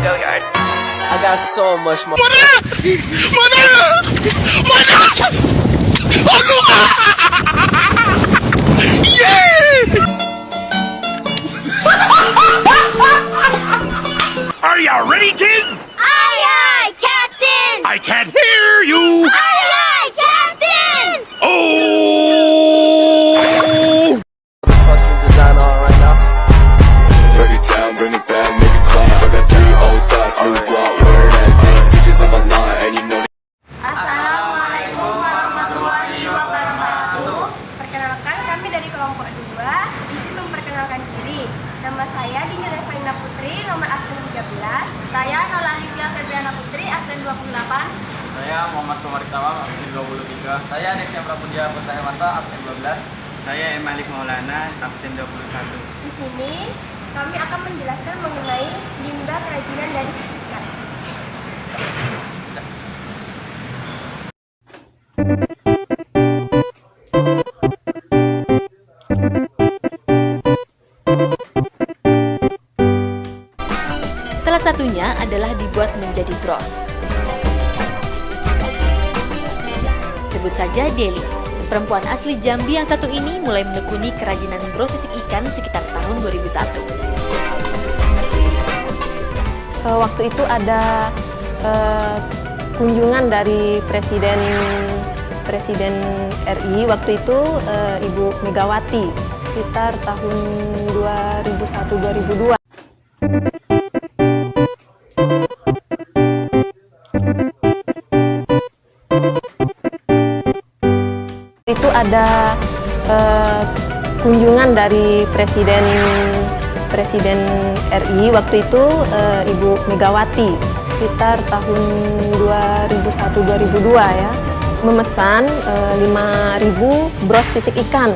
I got so much more. Are you ready, kids? Aye, aye, Captain! I can't hear you. Aye, aye, Captain! Oh! Fucking design on right now. Break it down, bring it back, make it clap. I got 3 old thoughts, new block, where that thing. Bitches on my line, and you know Assalamualaikum warahmatullahi wabarakatuh. Perkenalkan, kami dari kelompok 2. Izin memperkenalkan diri. Nama saya Dini Revaina Putri, nomor absen 13. Saya Nola Livia Febriana Putri, absen 28. Saya Muhammad Komaritawang, absen 23. Saya Devia Prapudia Putra Hewanta, absen 12. Saya Emalik Maulana, absen 21. Di sini kami akan menjelaskan mengenai limbah kerajinan dari sisik ikan. Salah satunya adalah dibuat menjadi bros. Sebut saja Deli, perempuan asli Jambi yang satu ini mulai menekuni kerajinan bros sisik ikan sekitar tahun 2001. Waktu itu ada kunjungan dari Presiden RI waktu itu, Ibu Megawati, sekitar tahun 2001-2002. Itu ada kunjungan dari Presiden RI waktu itu, Ibu Megawati, sekitar tahun 2001-2002 ya, memesan 5.000 bros sisik ikan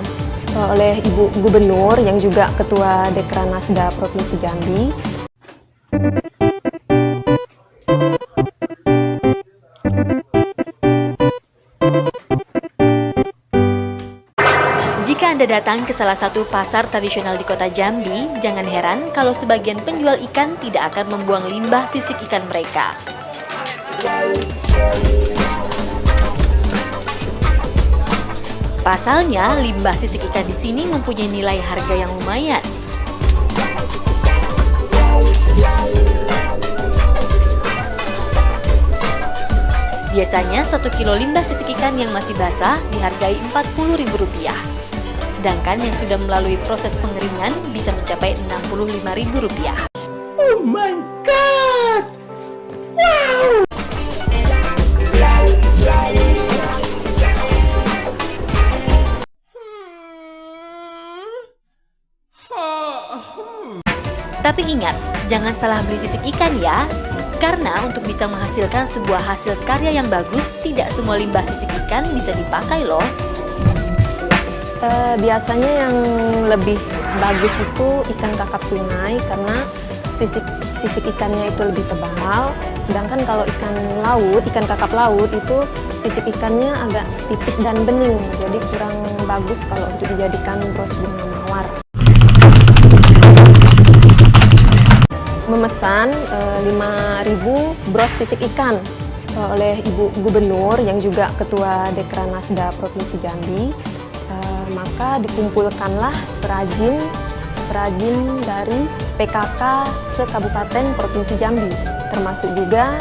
oleh Ibu Gubernur yang juga Ketua Dekranasda Provinsi Jambi. Jika Anda datang ke salah satu pasar tradisional di kota Jambi, jangan heran kalau sebagian penjual ikan tidak akan membuang limbah sisik ikan mereka. Pasalnya, limbah sisik ikan di sini mempunyai nilai harga yang lumayan. Biasanya 1 kilo limbah sisik ikan yang masih basah dihargai Rp40.000. Sedangkan yang sudah melalui proses pengeringan bisa mencapai Rp65.000. Oh my god! Wow! Tapi ingat, jangan salah beli sisik ikan ya. Karena untuk bisa menghasilkan sebuah hasil karya yang bagus, tidak semua limbah sisik ikan bisa dipakai loh. Biasanya yang lebih bagus itu ikan kakap sungai karena sisik ikannya itu lebih tebal. Sedangkan kalau ikan laut, ikan kakap laut itu sisik ikannya agak tipis dan bening, jadi kurang bagus kalau untuk dijadikan bros bunga mawar. Memesan 5.000 bros sisik ikan oleh Ibu Gubernur yang juga Ketua Dekranasda Provinsi Jambi. Maka dikumpulkanlah perajin dari PKK se-Kabupaten Provinsi Jambi, termasuk juga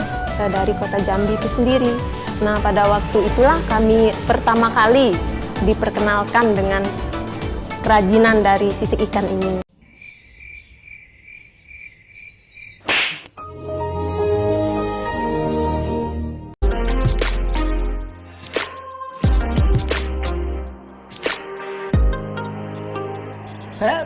dari Kota Jambi itu sendiri. Nah, pada waktu itulah kami pertama kali diperkenalkan dengan kerajinan dari sisik ikan ini. Saya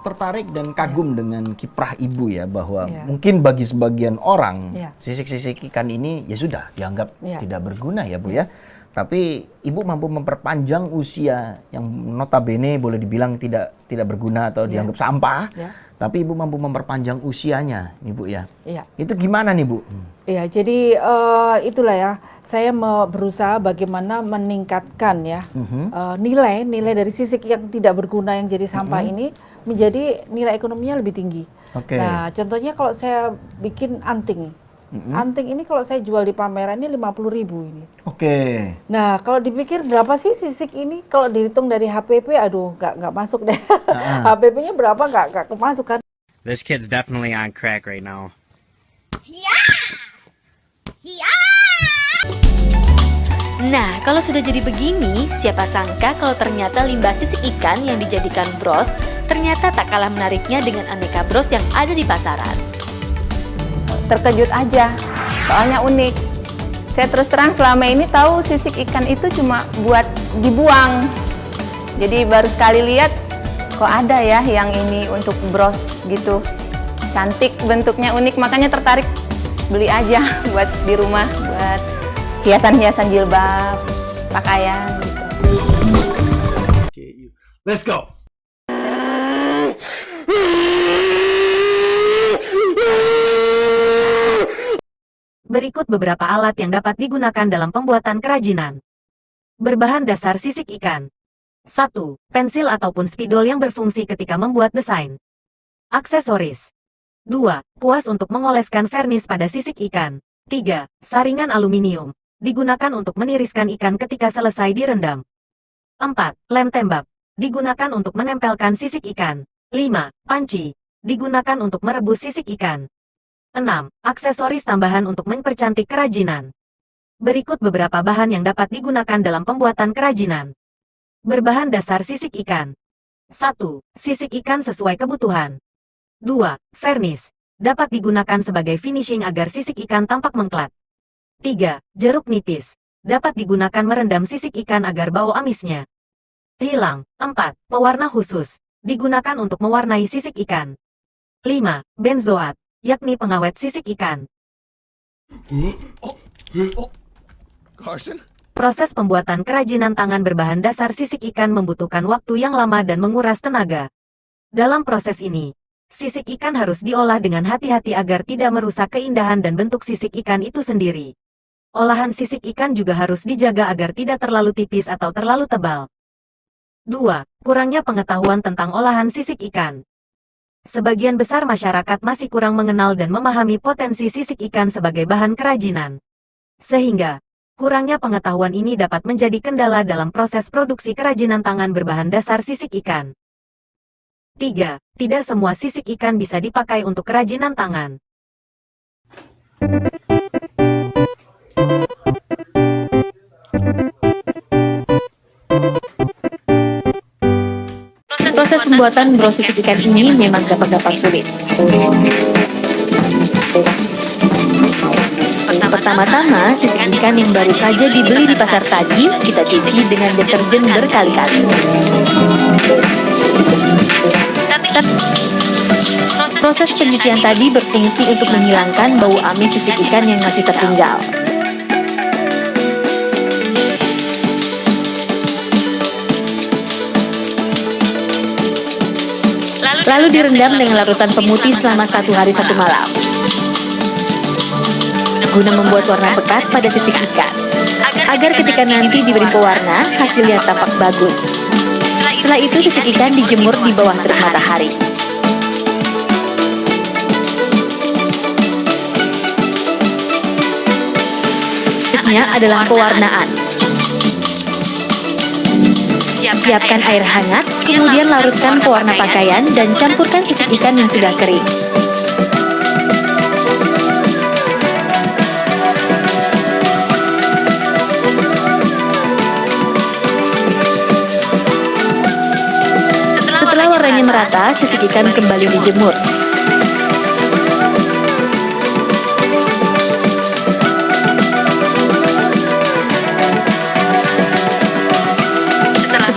tertarik dan kagum dengan kiprah ibu ya, bahwa mungkin bagi sebagian orang sisik-sisik ikan ini ya sudah dianggap tidak berguna ya Bu ya. Tapi ibu mampu memperpanjang usia yang notabene boleh dibilang tidak berguna atau dianggap sampah tapi Ibu mampu memperpanjang usianya, nih Bu ya. Iya. Itu gimana nih Bu? Iya, jadi itulah ya, saya mau berusaha bagaimana meningkatkan ya nilai dari sisik yang tidak berguna yang jadi sampah ini menjadi nilai ekonominya lebih tinggi. Nah, contohnya kalau saya bikin anting. Anting ini kalau saya jual di pameran ini 50.000 ini. Nah, kalau dipikir berapa sih sisik ini? Kalau dihitung dari HPP, aduh, nggak masuk deh. HPP-nya berapa nggak kemasuk kan? This kid's definitely on crack right now. Nah, kalau sudah jadi begini, siapa sangka kalau ternyata limbah sisik ikan yang dijadikan bros ternyata tak kalah menariknya dengan aneka bros yang ada di pasaran. Terkejut aja, soalnya unik. Saya terus terang selama ini tahu sisik ikan itu cuma buat dibuang. Jadi baru sekali lihat, kok ada ya yang ini untuk bros gitu. Cantik, bentuknya unik, makanya tertarik beli aja buat di rumah, buat hiasan-hiasan jilbab, pakaian gitu. Let's go. Berikut beberapa alat yang dapat digunakan dalam pembuatan kerajinan. Berbahan dasar sisik ikan. 1. Pensil ataupun spidol yang berfungsi ketika membuat desain. Aksesoris. 2. Kuas untuk mengoleskan vernis pada sisik ikan. 3. Saringan aluminium. Digunakan untuk meniriskan ikan ketika selesai direndam. 4. Lem tembak. Digunakan untuk menempelkan sisik ikan. 5. Panci. Digunakan untuk merebus sisik ikan. 6. Aksesoris tambahan untuk mempercantik kerajinan. Berikut beberapa bahan yang dapat digunakan dalam pembuatan kerajinan. Berbahan dasar sisik ikan. 1. Sisik ikan sesuai kebutuhan. 2. Vernis. Dapat digunakan sebagai finishing agar sisik ikan tampak mengklat. 3. Jeruk nipis. Dapat digunakan merendam sisik ikan agar bau amisnya hilang. 4. Pewarna khusus. Digunakan untuk mewarnai sisik ikan. 5. Benzoat. Yakni pengawet sisik ikan. Carson? Proses pembuatan kerajinan tangan berbahan dasar sisik ikan membutuhkan waktu yang lama dan menguras tenaga. Dalam proses ini, sisik ikan harus diolah dengan hati-hati agar tidak merusak keindahan dan bentuk sisik ikan itu sendiri. Olahan sisik ikan juga harus dijaga agar tidak terlalu tipis atau terlalu tebal. 2. Kurangnya pengetahuan tentang olahan sisik ikan. Sebagian besar masyarakat masih kurang mengenal dan memahami potensi sisik ikan sebagai bahan kerajinan. Sehingga, kurangnya pengetahuan ini dapat menjadi kendala dalam proses produksi kerajinan tangan berbahan dasar sisik ikan. 3. Tidak semua sisik ikan bisa dipakai untuk kerajinan tangan. Proses pembuatan bros sisik ikan ini memang gampang-gampang sulit. Pertama-tama, sisik ikan yang baru saja dibeli di pasar tadi, kita cuci dengan deterjen berkali-kali. Proses pencucian tadi berfungsi untuk menghilangkan bau amis sisik ikan yang masih tertinggal. Lalu direndam dengan larutan pemutih selama 1 hari 1 malam. Guna membuat warna pekat pada sisik ikan, agar ketika nanti diberi pewarna, hasilnya tampak bagus. Setelah itu sisik ikan dijemur di bawah terik matahari. Berikutnya adalah pewarnaan. Siapkan air hangat, kemudian larutkan pewarna pakaian dan campurkan sisik ikan yang sudah kering. Setelah warnanya merata, sisik ikan kembali dijemur.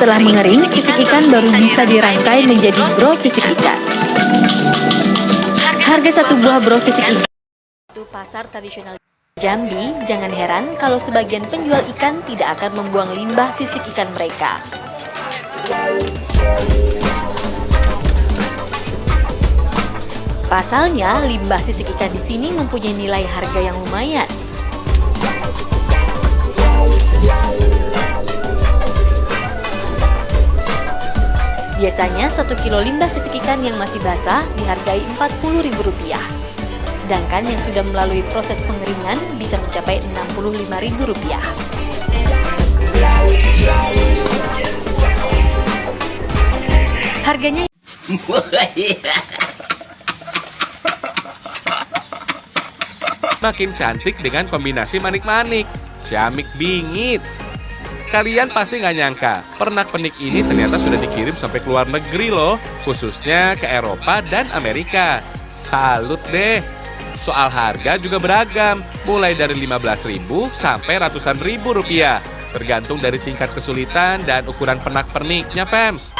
Setelah mengering, sisik ikan baru bisa dirangkai menjadi bros sisik ikan. Harga 1 buah bros sisik ikan itu pasar tradisional Jambi. Jangan heran kalau sebagian penjual ikan tidak akan membuang limbah sisik ikan mereka. Pasalnya, limbah sisik ikan di sini mempunyai nilai harga yang lumayan. Biasanya 1 kilo limbah sisik ikan yang masih basah dihargai Rp40.000. Sedangkan yang sudah melalui proses pengeringan bisa mencapai Rp65.000. Harganya makin cantik dengan kombinasi manik-manik, ciamik bingit. Kalian pasti nggak nyangka, pernak-pernik ini ternyata sudah dikirim sampai ke luar negeri loh, khususnya ke Eropa dan Amerika. Salut deh. Soal harga juga beragam, mulai dari 15.000 sampai ratusan ribu rupiah, tergantung dari tingkat kesulitan dan ukuran pernak-perniknya, Pems.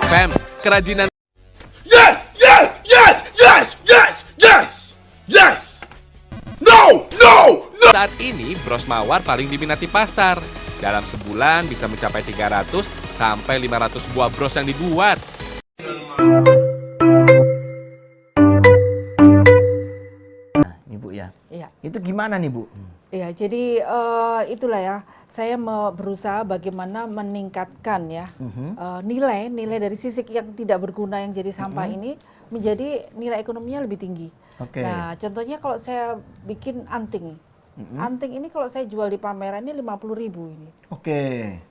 Pems, kerajinan. Yes! Yes! Yes! Yes! Yes! Yes! Yes! No! No! No! Saat ini bros mawar paling diminati pasar. Dalam sebulan bisa mencapai 300 sampai 500 buah bros yang dibuat. Nah, nih Bu ya. Iya. Itu gimana nih Bu? Ya, jadi itulah ya, saya berusaha bagaimana meningkatkan ya nilai dari sisik yang tidak berguna yang jadi sampah ini menjadi nilai ekonominya lebih tinggi. Oke. Nah, contohnya kalau saya bikin anting. Anting ini kalau saya jual di pameran ini 50.000 ini. Oke.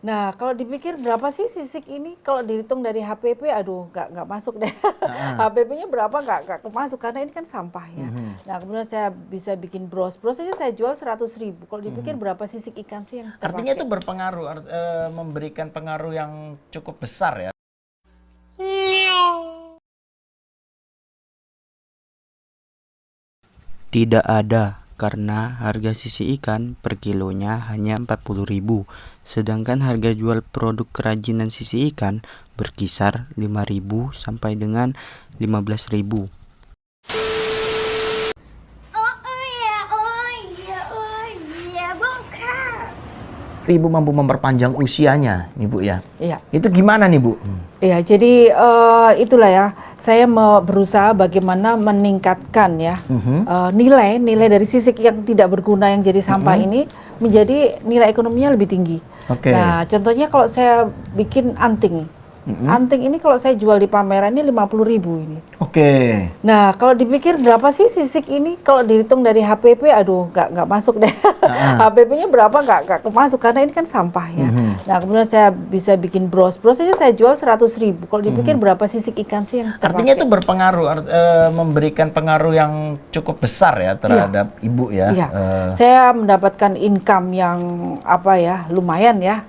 Nah, kalau dipikir berapa sih sisik ini? Kalau dihitung dari HPP, aduh, nggak masuk deh. HPP-nya berapa nggak masuk karena ini kan sampah ya. Nah, kemudian saya bisa bikin bros aja saya jual 100.000. Kalau dipikir berapa sisik ikan sih yang terpakai? Artinya itu berpengaruh, memberikan pengaruh yang cukup besar ya. Tidak ada, karena harga sisik ikan per kilonya hanya 40.000, sedangkan harga jual produk kerajinan sisik ikan berkisar 5.000 sampai dengan 15.000. Ibu mampu memperpanjang usianya, nih Bu ya. Iya. Itu gimana nih Bu? Iya, jadi itulah ya, saya berusaha bagaimana meningkatkan ya nilai dari sisik yang tidak berguna yang jadi sampah ini menjadi nilai ekonominya lebih tinggi. Oke. Nah, contohnya kalau saya bikin anting. Anting ini kalau saya jual di pameran ini 50.000 ini. Oke. Nah, kalau dipikir berapa sih sisik ini? Kalau dihitung dari HPP, aduh, nggak masuk deh. HPP-nya berapa nggak masuk karena ini kan sampah ya. Nah, kemudian saya bisa bikin bros aja saya jual 100.000. Kalau dipikir berapa sisik ikan sih yang terpakai? Artinya itu berpengaruh, memberikan pengaruh yang cukup besar ya terhadap Ibu ya. Iya. Saya mendapatkan income yang lumayan ya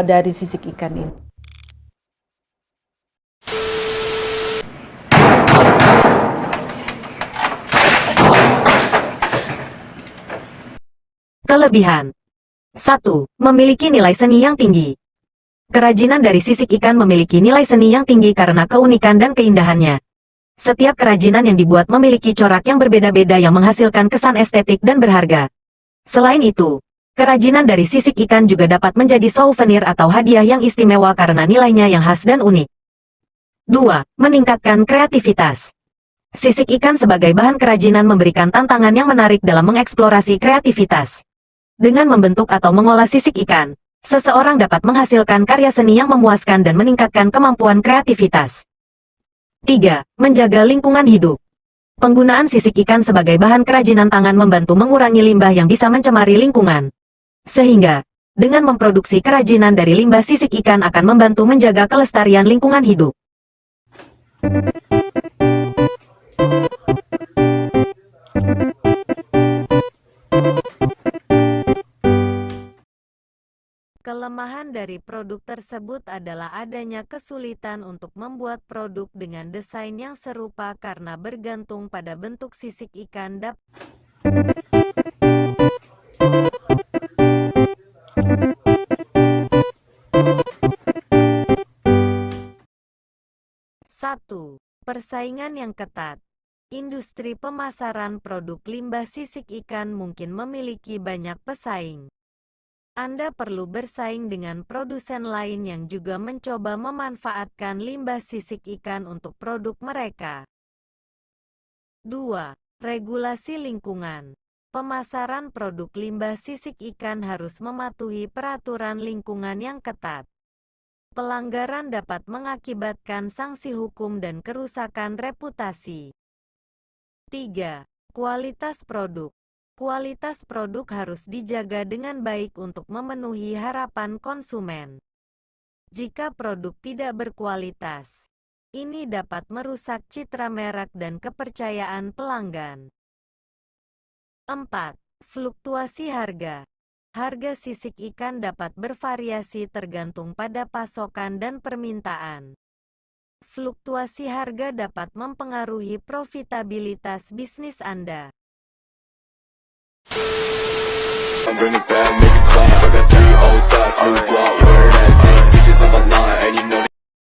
dari sisik ikan ini. Kelebihan 1. Memiliki nilai seni yang tinggi. Kerajinan dari sisik ikan memiliki nilai seni yang tinggi karena keunikan dan keindahannya. Setiap kerajinan yang dibuat memiliki corak yang berbeda-beda yang menghasilkan kesan estetik dan berharga. Selain itu, kerajinan dari sisik ikan juga dapat menjadi souvenir atau hadiah yang istimewa karena nilainya yang khas dan unik. 2. Meningkatkan kreativitas. Sisik ikan sebagai bahan kerajinan memberikan tantangan yang menarik dalam mengeksplorasi kreativitas. Dengan membentuk atau mengolah sisik ikan, seseorang dapat menghasilkan karya seni yang memuaskan dan meningkatkan kemampuan kreativitas. 3. Menjaga lingkungan hidup. Penggunaan sisik ikan sebagai bahan kerajinan tangan membantu mengurangi limbah yang bisa mencemari lingkungan. Sehingga, dengan memproduksi kerajinan dari limbah sisik ikan akan membantu menjaga kelestarian lingkungan hidup. Kelemahan dari produk tersebut adalah adanya kesulitan untuk membuat produk dengan desain yang serupa karena bergantung pada bentuk sisik ikan. 1. Persaingan yang ketat. Industri pemasaran produk limbah sisik ikan mungkin memiliki banyak pesaing. Anda perlu bersaing dengan produsen lain yang juga mencoba memanfaatkan limbah sisik ikan untuk produk mereka. 2. Regulasi lingkungan. Pemasaran produk limbah sisik ikan harus mematuhi peraturan lingkungan yang ketat. Pelanggaran dapat mengakibatkan sanksi hukum dan kerusakan reputasi. 3. Kualitas produk. Kualitas produk harus dijaga dengan baik untuk memenuhi harapan konsumen. Jika produk tidak berkualitas, ini dapat merusak citra merek dan kepercayaan pelanggan. 4. Fluktuasi harga. Harga sisik ikan dapat bervariasi tergantung pada pasokan dan permintaan. Fluktuasi harga dapat mempengaruhi profitabilitas bisnis Anda. I'm bringing back, make it clap. I got 3 old thoughts, new guap, where that thing, bitches on my line, and you know